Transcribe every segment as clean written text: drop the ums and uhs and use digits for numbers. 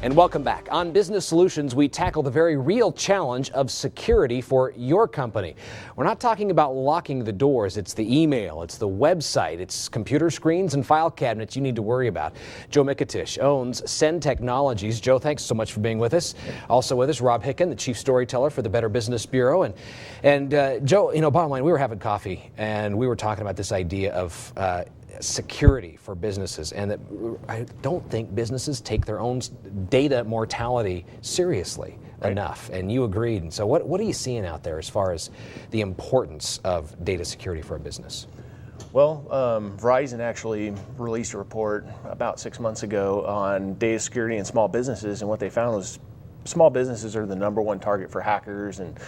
And welcome back. On Business Solutions, we tackle the very real challenge of security for your company. We're not talking about locking the doors. It's the email, it's the website, it's computer screens and file cabinets you need to worry about. Joe Mikitish owns SENtechnologies. Joe, thanks so much for being with us. Also with us, Rob Hicken, the Chief Storyteller for the Better Business Bureau. And Joe, bottom line, we were having coffee and we were talking about this idea of security for businesses, and that I don't think businesses take their own data mortality seriously enough, and you agreed. And so what are you seeing out there as far as the importance of data security for a business? Well, Verizon actually released a report about 6 months ago on data security in small businesses, and what they found was small businesses are the #1 target for hackers and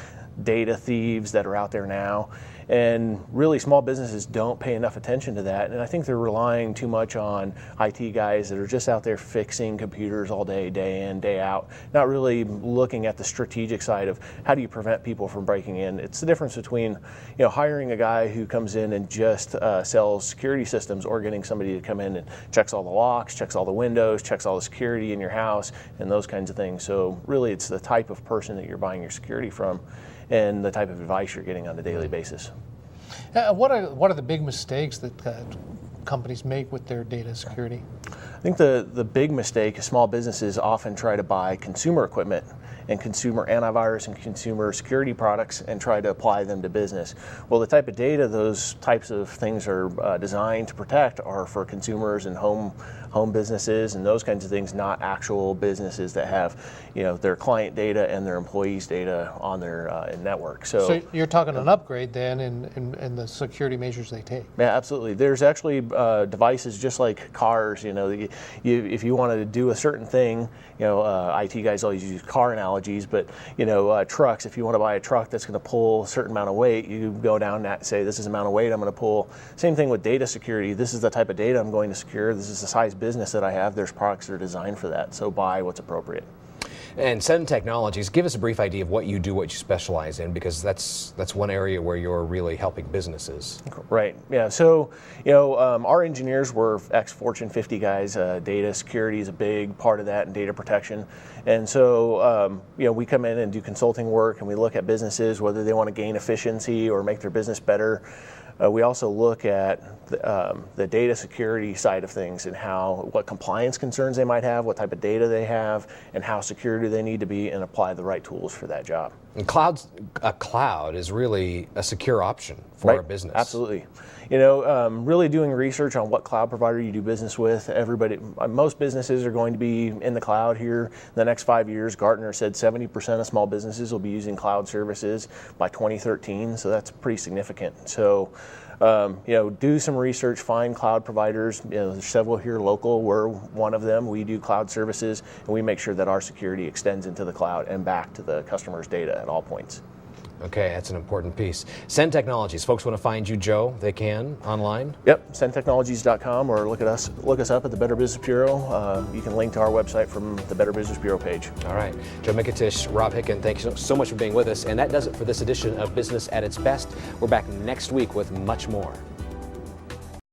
data thieves that are out there now. And really, small businesses don't pay enough attention to that. And I think they're relying too much on IT guys that are just out there fixing computers all day, day in, day out, not really looking at the strategic side of how do you prevent people from breaking in. It's the difference between hiring a guy who comes in and just sells security systems, or getting somebody to come in and checks all the locks, checks all the windows, checks all the security in your house, and those kinds of things. So really, it's the type of person that you're buying your security from and the type of advice you're getting on a daily basis. What are the big mistakes that companies make with their data security? I think the big mistake is small businesses often try to buy consumer equipment and consumer antivirus and consumer security products and try to apply them to business. Well, the type of data those types of things are designed to protect are for consumers and home businesses and those kinds of things, not actual businesses that have their client data and their employees' data on their network. So you're talking an upgrade then in the security measures they take. Yeah, absolutely. There's actually devices just like cars. If you wanted to do a certain thing, IT guys always use car analogies, but trucks. If you want to buy a truck that's going to pull a certain amount of weight, you go down and say, this is the amount of weight I'm going to pull. Same thing with data security. This is the type of data I'm going to secure. This is the size business that I have. There's products that are designed for that. So buy what's appropriate. And SENtechnologies, give us a brief idea of what you do, what you specialize in, because that's one area where you're really helping businesses. Right. Yeah. So, our engineers were ex-Fortune 50 guys. Data security is a big part of that, and data protection. And so, we come in and do consulting work, and we look at businesses, whether they want to gain efficiency or make their business better. We also look at the data security side of things and what compliance concerns they might have, what type of data they have, and how secure do they need to be, and apply the right tools for that job. And a cloud is really a secure option for a business. Absolutely. Really doing research on what cloud provider you do business with. Most businesses are going to be in the cloud here in the next 5 years. Gartner said 70% of small businesses will be using cloud services by 2013, so that's pretty significant. So, do some research, find cloud providers. There's several here local. We're one of them. We do cloud services, and we make sure that our security extends into the cloud and back to the customer's data at all points. Okay, that's an important piece. SENtechnologies, folks want to find you, Joe, they can online? Yep, SENtechnologies.com, or look us up at the Better Business Bureau. You can link to our website from the Better Business Bureau page. All right. Joe Mikitish, Rob Hicken, thank you so much for being with us. And that does it for this edition of Business at its Best. We're back next week with much more.